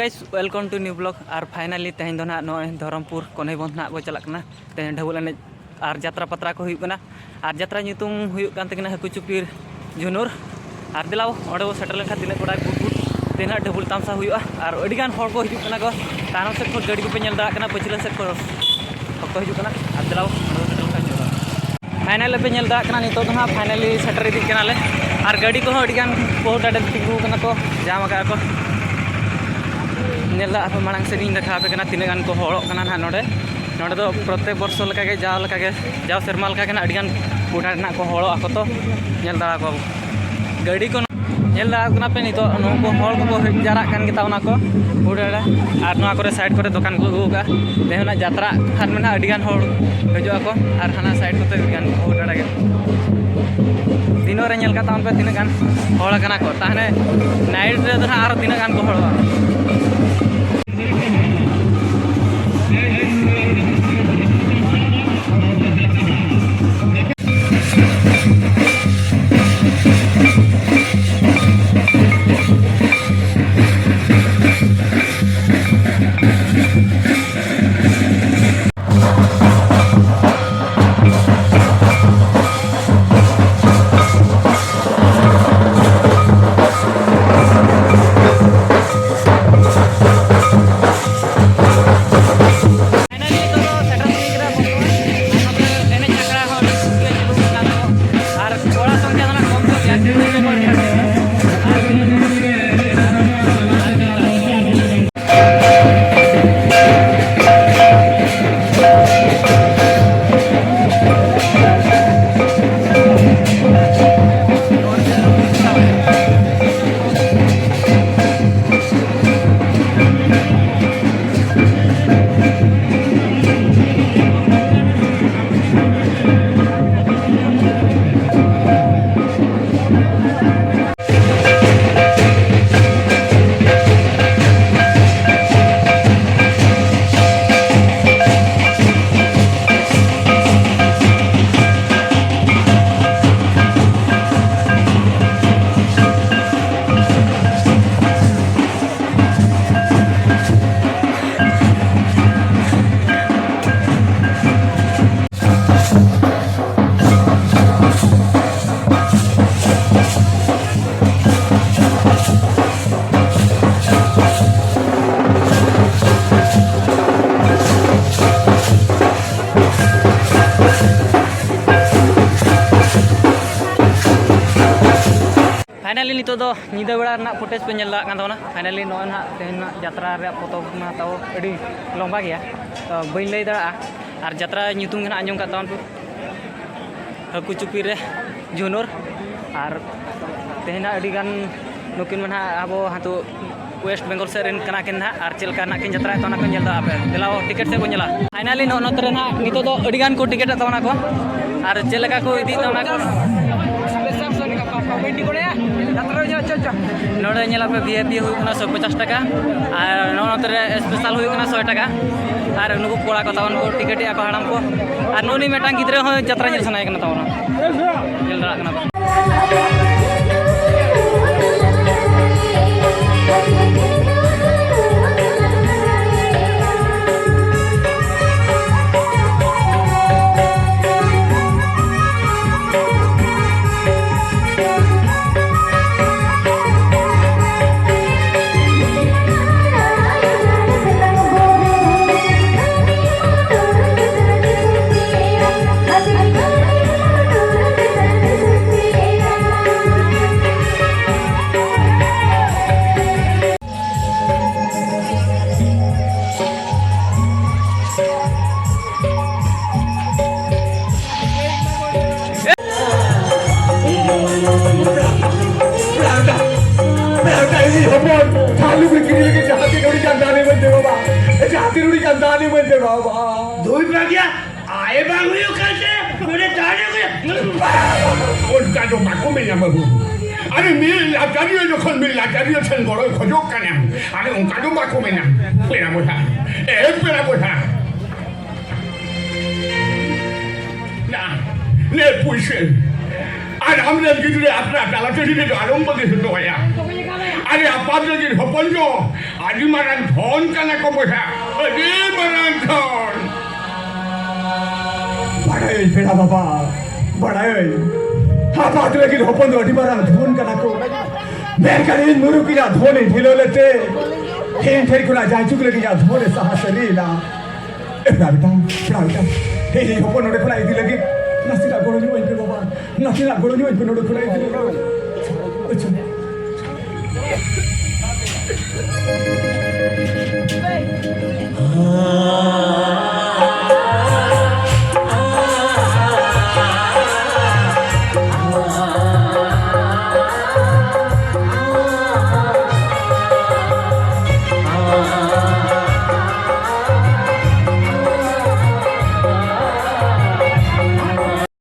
guys welcome to new blog और finally तेहन दो ना नॉय धरमपुर कोनेबंध ना को चलना तेहन ढबुल एने और यात्रा पत्रा को हुई और यात्रा ᱧᱩᱛᱩᱢ हुई हकू चुपीर झुनुर और दिलाव ओडे सेटल लेखा तीन गोड़ा गुट तेना ढबुल तामसा हुआ और अड़ीगान हर को हिजुना को तानम से को गाड़ी को पे नेल दाकना पछिला से को हको हिजुना और दिलाव ओडे सेटल लेखा फाइनल पे नेल दाकना नितो तो ना फाइनली सेटर इदी कनाले और गाड़ी को अड़ीगान बहुत आडे तिगु कना को जाम का को नेला आप मांग से देखा पे तीन गान को हड़ना ना नोडे नोडे तो प्रत्येक वर्ष लेके जाओ सेरमा अड़ीगान बुढ़ा को हड़ो तो नेल दाड़ा को गाड़ी को नेल दाड़ा पे नितो नुको हड़ को जारा कान गेता को बुढ़ा और ना करे साइड करे दुकान को अगुका तेना यात्रा खान में अड़ीगान हड़ हजो को और हाना साइड को गान बुढ़ा गे दिनों रे नेल का तान पे तीन गान हड़ कना को ताहने नाइट रे तो और तीन गान को हड़ो फाइनली नितो दो निदा बेड़ा फुटेज पे नेल दाना फाइनली नॉय ना तेहन यात्रा रे फोटो ना ताओ अड़ी लंबा गया तो बई लई दाड़ा और यात्रा ᱧᱩᱛᱩᱢ ना आंजम का तावन हकू चुपी रे झुनुर और तेहना अड़ीगान नुकिन में अब हाथो वेस्ट बेंगल से रेन कना किन और चलका ना किन यात्रा तो ना को नेल दा पे दिलाओ टिकट से को नेला फाइनली नोतरे ना नितो दो अड़ीगान को टिकट तावना को और चलका को इदी तावना को नोड़े पे VIP होना 150 टाका और नोतरे स्पेशल होना 100 टाका और नुकु कोड़ा को तावन को टिकट को हाड़ाम को और नुनी मेटांग गिद्रे हो यात्रा नेल सनाय कना तावना नेल दाड़ा कना अरे मेरे लाचारी जो खन मेरे लाचारी छन गड़ो खजो कने अरे उनका जो माको में ना पेरा मोटा ना ने पूछे আর আমরা গিয়ে আপনারা তালাতে দিলে আরম্ভ করে হতো ভাইয়া अरे apa lagi hopon jo adi marang dhon kana ko boha adi marang dhon बड़ाई बेड़ा बाबा बड़ाई हाँ बात लगी होपन दो अडिबारा धोन का नाको मैं कहीं मुरु की जा धोने ढिलो लेते हें ठेर कुला जाए चुक लगी जा धोने साहसरी ना बेटा हे होपन नोडे कुला इदी लगी नसीला गोड़ो जो इनके बाबा नसीला गोड़ो जो इनके नोडे कुला इदी लगी अच्छा